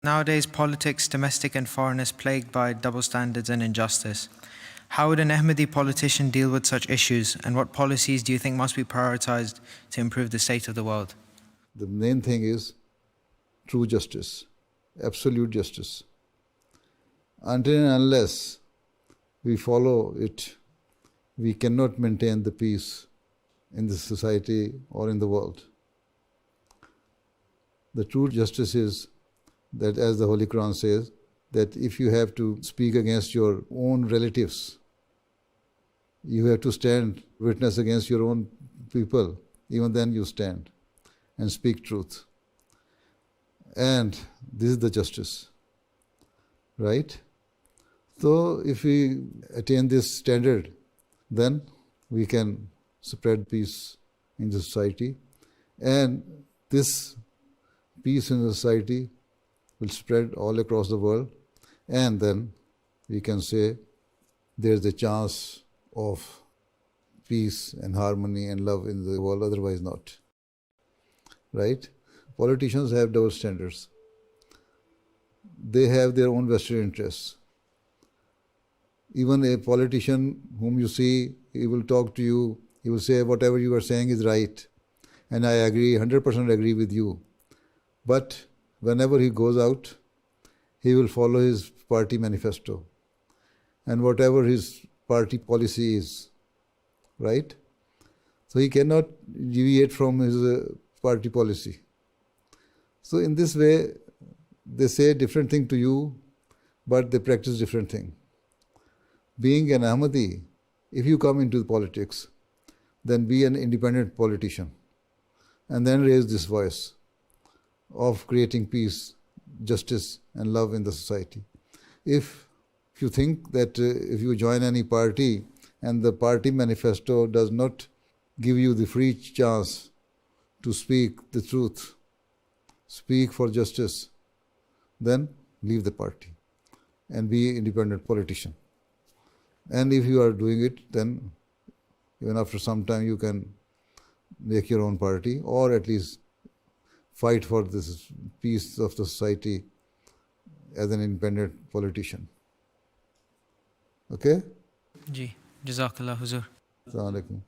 Nowadays, politics, domestic and foreign, is plagued by double standards and injustice. How would an Ahmadi politician deal with such issues, and what policies do you think must be prioritized to improve the state of the world? The main thing is true justice, absolute justice. Until and unless we follow it, we cannot maintain the peace in the society or in the world. The true justice is that, as the Holy Quran says, that if you have to speak against your own relatives, you have to stand witness against your own people, even then you stand and speak truth. And this is the justice, right? So if we attain this standard, then we can spread peace in the society, and this peace in the society will spread all across the world, and then we can say there's a chance of peace and harmony and love in the world, otherwise not. Right? Politicians have double standards. They have their own vested interests. Even a politician whom you see, he will talk to you, he will say whatever you are saying is right, and I agree, 100% agree with you. But whenever he goes out, he will follow his party manifesto and whatever his party policy is, right? So he cannot deviate from his party policy. So in this way, they say different thing to you, but they practice different thing. Being an Ahmadi, if you come into politics, then be an independent politician and then raise this voice of creating peace, justice and love in the society. If you think that if you join any party and the party manifesto does not give you the free chance to speak the truth, speak for justice, then leave the party and be an independent politician. And if you are doing it, then even after some time you can make your own party, or at least fight for this peace of the society as an independent politician. Okay? Ji, Jazakallah Huzur. Assalamu alaikum.